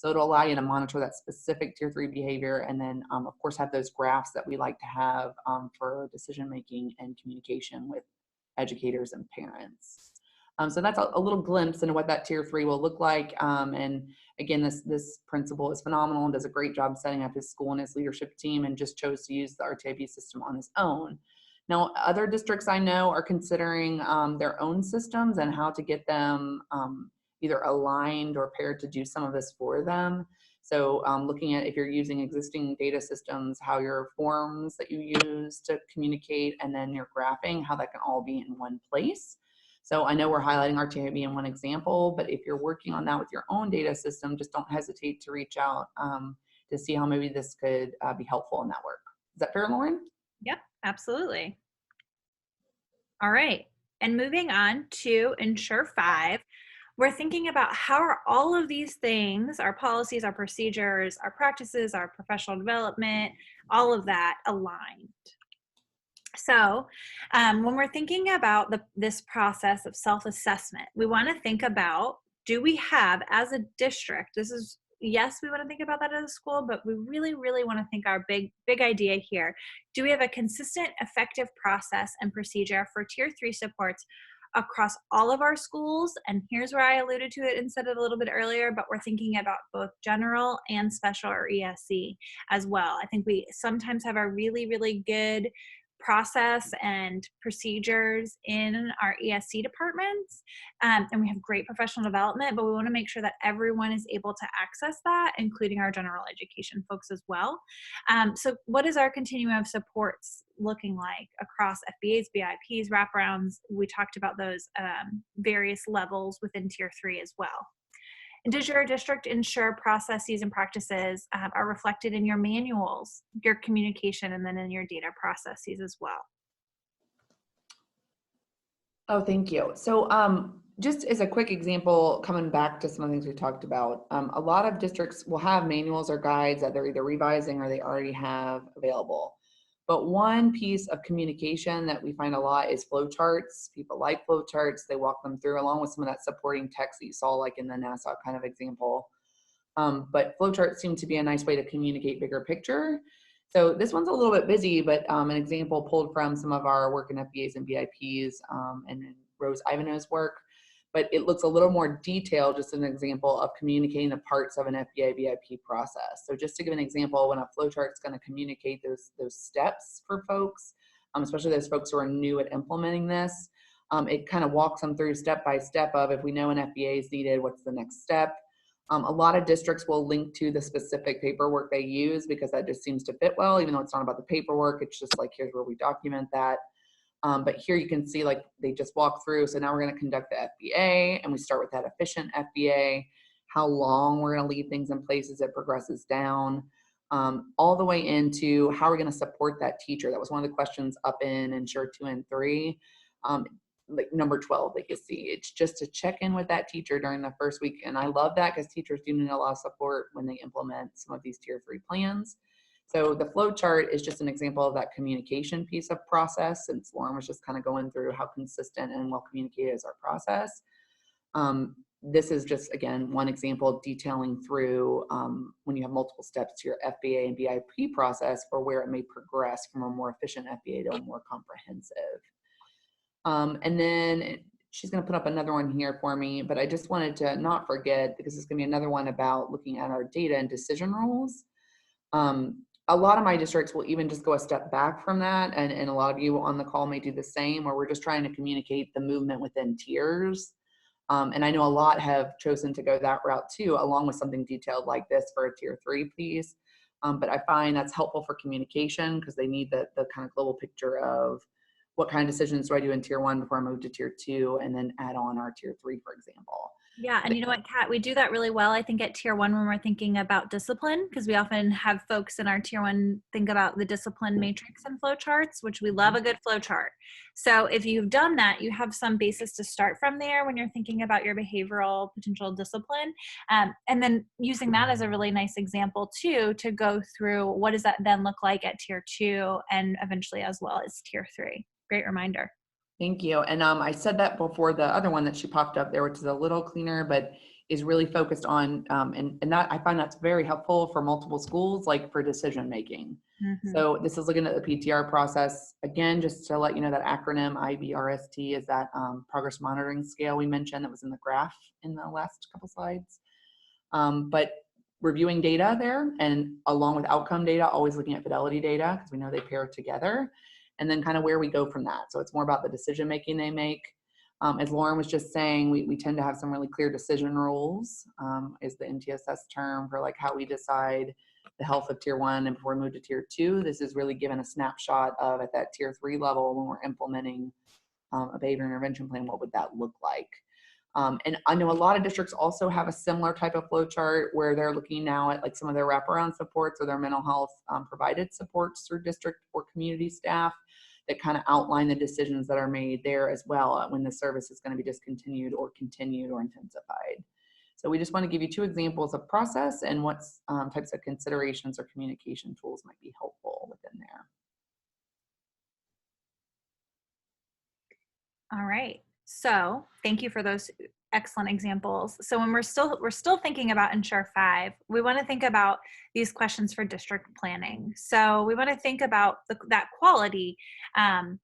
[SPEAKER 2] So it'll allow you to monitor that specific tier 3 behavior, and then of course have those graphs that we like to have for decision making and communication with educators and parents. So that's a little glimpse into what that tier 3 will look like. And again, this principal is phenomenal and does a great job setting up his school and his leadership team, and just chose to use the RTIB system on his own. Now, other districts I know are considering their own systems and how to get them either aligned or paired to do some of this for them. So looking at if you're using existing data systems, how your forms that you use to communicate, and then your graphing, how that can all be in one place. So I know we're highlighting RTIB in one example, but if you're working on that with your own data system, just don't hesitate to reach out to see how maybe this could be helpful in that work. Is that fair, Lauren?
[SPEAKER 1] Yep, absolutely. All right. And moving on to Ensure 5, we're thinking about how are all of these things, our policies, our procedures, our practices, our professional development, all of that aligned. So when we're thinking about this process of self-assessment, we want to think about, do we have, as a district, this is, yes, we want to think about that as a school, but we really, really want to think our big idea here. Do we have a consistent, effective process and procedure for tier 3 supports across all of our schools? And here's where I alluded to it and said it a little bit earlier, but we're thinking about both general and special or ESC as well. I think we sometimes have a really, really good process and procedures in our ESC departments, and we have great professional development, but we want to make sure that everyone is able to access that, including our general education folks as well. So what is our continuum of supports looking like across FBAs, BIPs, wraparounds? We talked about those various levels within tier 3 as well. And does your district ensure processes and practices are reflected in your manuals, your communication, and then in your data processes as well?
[SPEAKER 2] Oh, thank you. So just as a quick example, coming back to some of the things we talked about, a lot of districts will have manuals or guides that they're either revising or they already have available. But one piece of communication that we find a lot is flowcharts. People like flowcharts. They walk them through along with some of that supporting text that you saw like in the NASA kind of example. But flowcharts seem to be a nice way to communicate bigger picture. So this one's a little bit busy, but an example pulled from some of our work in FBAs and BIPs and in Rose Ivanhoe's work. But it looks a little more detailed, just an example of communicating the parts of an FBA BIP process. So just to give an example, when a flowchart is going to communicate those steps for folks, especially those folks who are new at implementing this, it kind of walks them through step by step of, if we know an FBA is needed, what's the next step? A lot of districts will link to the specific paperwork they use because that just seems to fit well, even though it's not about the paperwork. It's just like, here's where we document that. But here you can see like they just walk through. So now we're going to conduct the FBA, and we start with that efficient FBA, how long we're going to leave things in place as it progresses down, all the way into how we're going to support that teacher. That was one of the questions up in Ensure 2 and 3. Like number 12 that you see. It's just to check in with that teacher during the first week. And I love that because teachers do need a lot of support when they implement some of these tier 3 plans. So the flow chart is just an example of that communication piece of process, since Lauren was just kind of going through how consistent and well communicated is our process. This is just, again, one example detailing through when you have multiple steps to your FBA and BIP process for where it may progress from a more efficient FBA to a more comprehensive. And then she's going to put up another one here for me, but I just wanted to not forget, because it's going to be another one about looking at our data and decision rules. A lot of my districts will even just go a step back from that, and a lot of you on the call may do the same, where we're just trying to communicate the movement within tiers. And I know a lot have chosen to go that route too, along with something detailed like this for a tier 3 piece. But I find that's helpful for communication because they need the kind of global picture of what kind of decisions do I do in tier 1 before I move to tier 2, and then add on our tier 3, for example.
[SPEAKER 1] Yeah, and you know what, Kat, we do that really well, I think, at tier 1 when we're thinking about discipline, because we often have folks in our tier 1 think about the discipline matrix and flow charts, which we love a good flow chart. So if you've done that, you have some basis to start from there when you're thinking about your behavioral potential discipline. And then using that as a really nice example too, to go through what does that then look like at tier 2 and eventually as well as tier 3. Great reminder.
[SPEAKER 2] Thank you. And I said that before the other one that she popped up there, which is a little cleaner, but is really focused on, and that I find that's very helpful for multiple schools, like for decision making.
[SPEAKER 1] Mhm.
[SPEAKER 2] So this is looking at the PTR process. Again, just to let you know, that acronym IBRST is that progress monitoring scale we mentioned that was in the graph in the last couple slides. But reviewing data there, and along with outcome data, always looking at fidelity data because we know they pair together, and then kind of where we go from that. So it's more about the decision making they make. As Lauren was just saying, we tend to have some really clear decision rules, is the MTSS term for like how we decide the health of tier 1 and before we move to tier 2. This is really given a snapshot of at that tier 3 level when we're implementing a behavior intervention plan, what would that look like? And I know a lot of districts also have a similar type of flow chart where they're looking now at like some of their wraparound supports or their mental health provided supports through district or community staff that kind of outline the decisions that are made there as well when the service is going to be discontinued or continued or intensified. So we just want to give you 2 examples of process and what types of considerations or communication tools might be helpful within there.
[SPEAKER 1] All right. So thank you for those excellent examples. So when we're still thinking about Ensure 5, we want to think about these questions for district planning. So we want to think about that quality.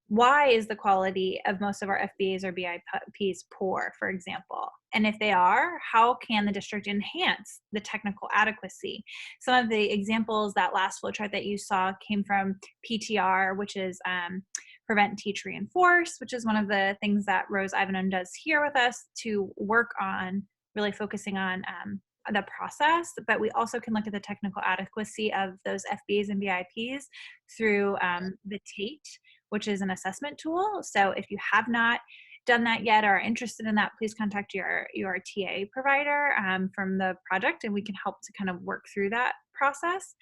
[SPEAKER 1] Why is the quality of most of our FBAs or BIPs poor, for example? And if they are, how can the district enhance the technical adequacy? Some of the examples, that last flowchart that you saw, came from PTR, which is Prevent, Teach, Reinforce, which is one of the things that Rose Ivanon does here with us to work on really focusing on the process. But we also can look at the technical adequacy of those FBAs and BIPs through the TATE, which is an assessment tool. So if you have not done that yet or are interested in that, please contact your TA provider from the project, and we can help to kind of work through that process.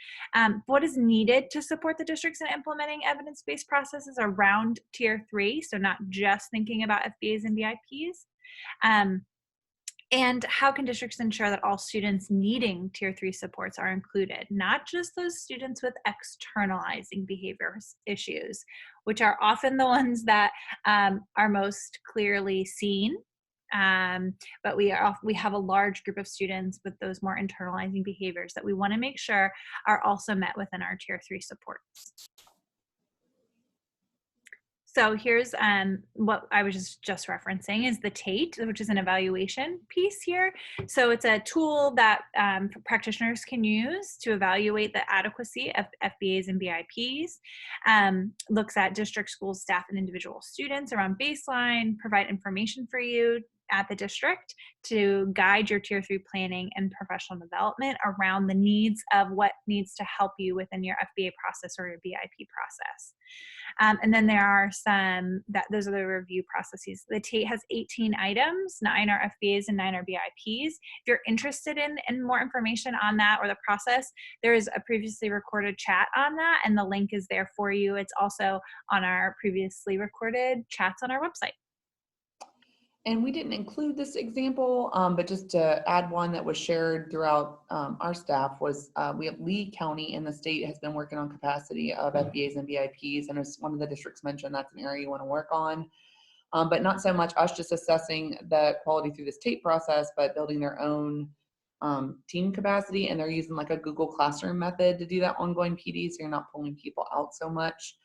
[SPEAKER 1] What is needed to support the districts in implementing evidence-based processes around tier 3, so not just thinking about FBAs and BIPs. And how can districts ensure that all students needing tier 3 supports are included, not just those students with externalizing behavior issues, which are often the ones that are most clearly seen. But we have a large group of students with those more internalizing behaviors that we want to make sure are also met within our tier 3 supports. So here's what I was just referencing is the TATE, which is an evaluation piece here. So it's a tool that practitioners can use to evaluate the adequacy of FBAs and BIPs, looks at district, schools, staff, and individual students around baseline, provide information for you at the district to guide your tier 3 planning and professional development around the needs of what needs to help you within your FBA process or your BIP process. And then there are those are the review processes. The TATE has 18 items, 9 are FBAs and 9 are BIPs. If you're interested in more information on that or the process, there is a previously recorded chat on that, and the link is there for you. It's also on our previously recorded chats on our website.
[SPEAKER 2] And we didn't include this example, but just to add one that was shared throughout our staff was we have Lee County in the state has been working on capacity of FBAs and BIPs, and as one of the districts mentioned, that's an area you want to work on. But not so much us just assessing the quality through this TAPE process, but building their own team capacity, and they're using like a Google Classroom method to do that ongoing PD, so you're not pulling people out so much.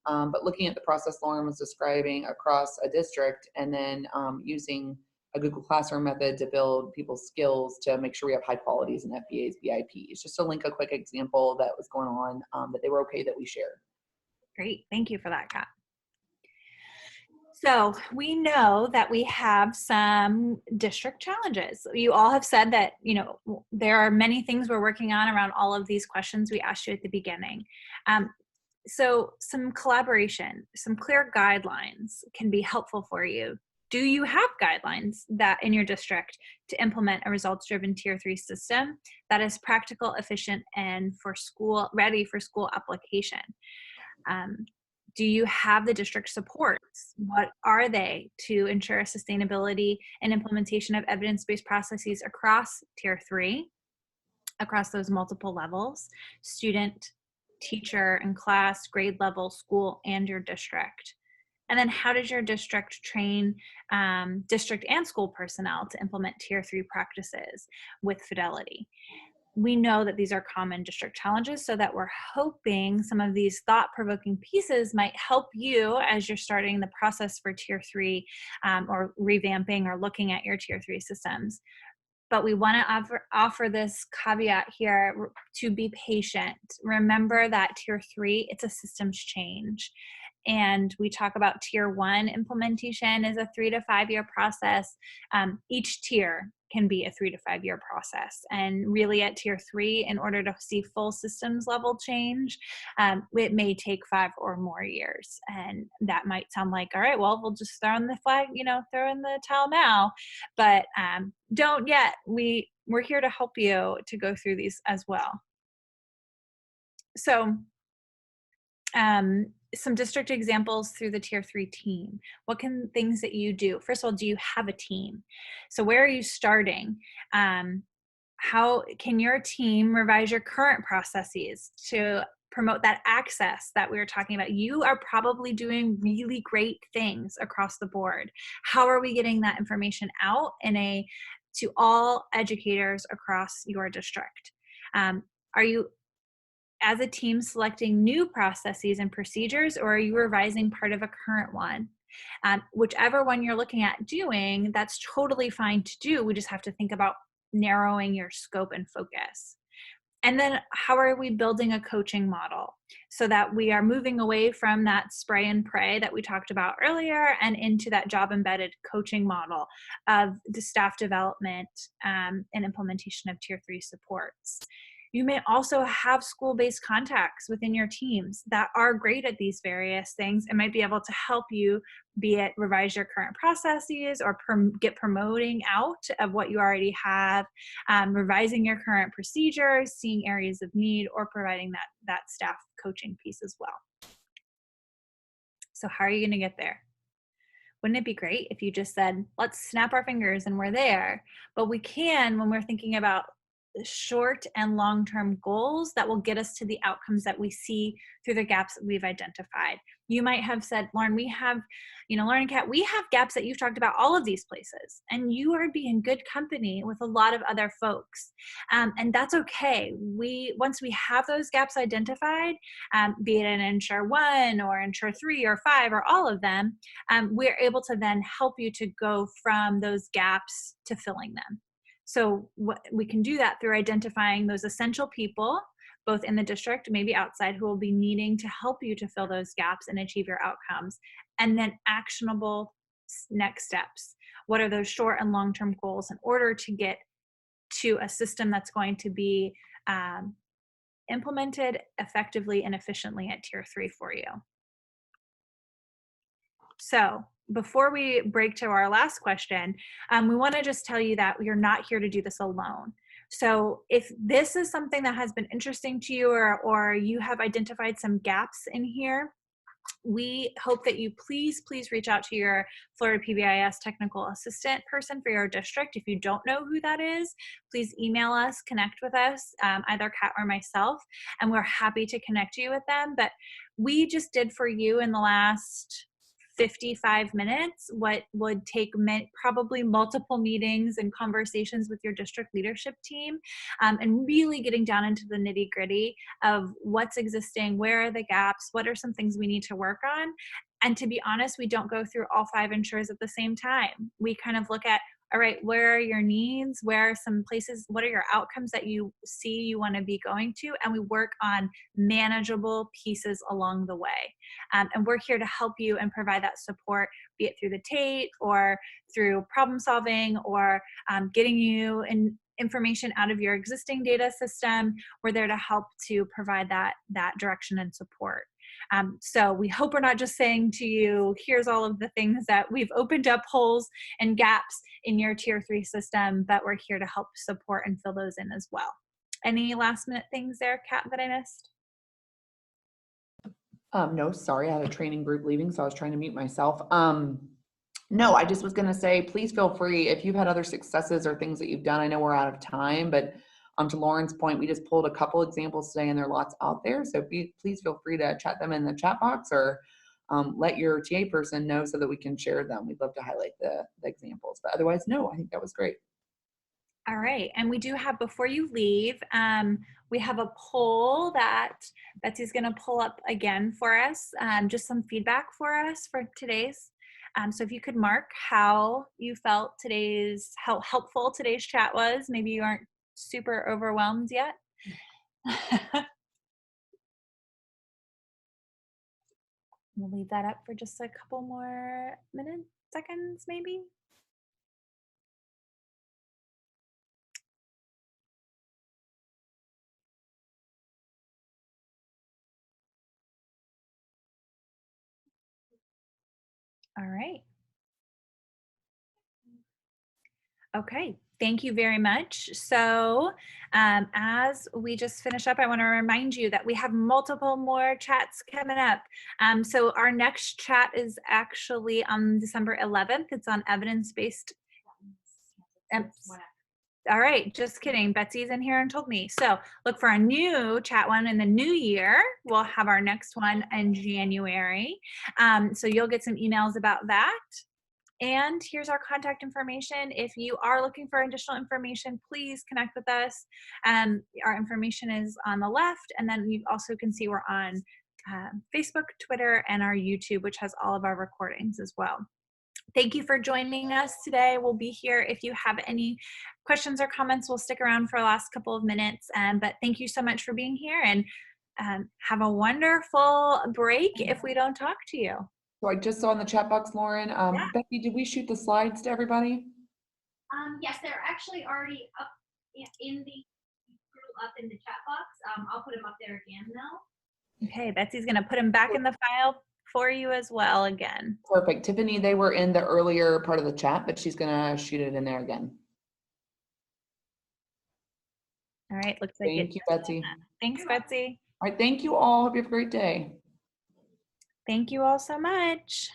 [SPEAKER 2] But looking at the process Lauren was describing across a district, and then using a Google Classroom method to build people's skills to make sure we have high qualities in FBAs, BIPs. Just to link a quick example that was going on that they were okay that we shared.
[SPEAKER 1] Great, thank you for that, Kat. So we know that we have some district challenges. You all have said that, there are many things we're working on around all of these questions we asked you at the beginning. So some collaboration, some clear guidelines can be helpful for you. Do you have guidelines that in your district to implement a results-driven tier 3 system that is practical, efficient, and ready for school application? Do you have the district supports? What are they to ensure sustainability and implementation of evidence-based processes across tier 3, across those multiple levels, student, teacher and class, grade level, school, and your district? And then how does your district train district and school personnel to implement tier 3 practices with fidelity? We know that these are common district challenges, so that we're hoping some of these thought-provoking pieces might help you as you're starting the process for tier 3 or revamping or looking at your tier 3 systems. But we want to offer this caveat here to be patient. Remember that tier 3, it's a systems change. And we talk about tier 1 implementation is a 3 to 5 year process. Each tier can be a 3 to 5 year process. And really at tier 3, in order to see full systems level change, it may take 5 or more years. And that might sound like, all right, well, we'll just throw in the flag, throw in the towel now. But don't yet. We're here to help you to go through these as well. So some district examples through the tier 3 team. What can things that you do? First of all, do you have a team? So where are you starting? How can your team revise your current processes to promote that access that we were talking about? You are probably doing really great things across the board. How are we getting that information out to all educators across your district? Are you as a team selecting new processes and procedures, or are you revising part of a current one? Whichever one you're looking at doing, that's totally fine to do. We just have to think about narrowing your scope and focus. And then how are we building a coaching model so that we are moving away from that spray and pray that we talked about earlier and into that job embedded coaching model of the staff development and implementation of tier 3 supports. You may also have school-based contacts within your teams that are great at these various things and might be able to help you, be it revise your current processes or get promoting out of what you already have, revising your current procedures, seeing areas of need, or providing that staff coaching piece as well. So how are you going to get there? Wouldn't it be great if you just said, let's snap our fingers and we're there? But we can when we're thinking about short and long-term goals that will get us to the outcomes that we see through the gaps that we've identified. You might have said, Lauren, we have, Lauren Cat, we have gaps that you've talked about all of these places, and you are being good company with a lot of other folks. And that's okay. Once we have those gaps identified, be it in Ensure 1 or Ensure 3 or 5 or all of them, we're able to then help you to go from those gaps to filling them. So we can do that through identifying those essential people, both in the district, maybe outside, who will be needing to help you to fill those gaps and achieve your outcomes. And then actionable next steps. What are those short and long-term goals in order to get to a system that's going to be implemented effectively and efficiently at tier 3 for you? So before we break to our last question, we want to just tell you that you're not here to do this alone. So if this is something that has been interesting to you, or you have identified some gaps in here, we hope that you please reach out to your Florida PBIS technical assistant person for your district. If you don't know who that is, please email us, connect with us, either Kat or myself, and we're happy to connect you with them. But we just did for you in the last 55 minutes what would take probably multiple meetings and conversations with your district leadership team, and really getting down into the nitty gritty of what's existing, where are the gaps, what are some things we need to work on. And to be honest, we don't go through all 5 insures at the same time. We kind of look at, all right, where are your needs? Where are some places? What are your outcomes that you see you want to be going to? And we work on manageable pieces along the way. And we're here to help you and provide that support, be it through the TATE or through problem solving or getting you information out of your existing data system. We're there to help to provide that direction and support. So we hope we're not just saying to you, here's all of the things that we've opened up holes and gaps in your tier 3 system, but we're here to help support and fill those in as well. Any last minute things there, Kat, that I missed?
[SPEAKER 2] No, sorry, I had a training group leaving, so I was trying to mute myself. No, I just was going to say, please feel free if you've had other successes or things that you've done. I know we're out of time, but to Lauren's point, we just pulled a couple examples today, and there are lots out there. So please feel free to chat them in the chat box or let your TA person know so that we can share them. We'd love to highlight the examples, but otherwise, no, I think that was great.
[SPEAKER 1] All right, and we do have, before you leave, we have a poll that Betsy's gonna pull up again for us, just some feedback for us for today's. So if you could mark how you felt how helpful today's chat was. Maybe you aren't super overwhelmed yet. We'll leave that up for just a couple more minutes, seconds maybe. All right. Okay, thank you very much. So as we just finish up, I want to remind you that we have multiple more chats coming up. So our next chat is actually on December 11th. It's on evidence-based. All right, just kidding. Betsy's in here and told me. So look for a new chat one in the new year. We'll have our next one in January. So you'll get some emails about that. And here's our contact information. If you are looking for additional information, please connect with us. Our information is on the left, and then you also can see we're on Facebook, Twitter, and our YouTube, which has all of our recordings as well. Thank you for joining us today. We'll be here if you have any questions or comments. We'll stick around for the last couple of minutes. But thank you so much for being here, and have a wonderful break if we don't talk to you.
[SPEAKER 2] So I just saw in the chat box, Lauren,
[SPEAKER 1] Yeah.
[SPEAKER 2] Becky, did we shoot the slides to everybody?
[SPEAKER 3] Yes, they're actually already up in the chat box. I'll put them up there again now.
[SPEAKER 1] Okay, Betsy's gonna put them back in the file for you as well again.
[SPEAKER 2] Perfect. Tiffany, they were in the earlier part of the chat, but she's gonna shoot it in there again.
[SPEAKER 1] All right, looks like
[SPEAKER 2] Thank you, Betsy.
[SPEAKER 1] Thanks, Betsy.
[SPEAKER 2] All right, thank you all. Hope you have a great day.
[SPEAKER 1] Thank you all so much.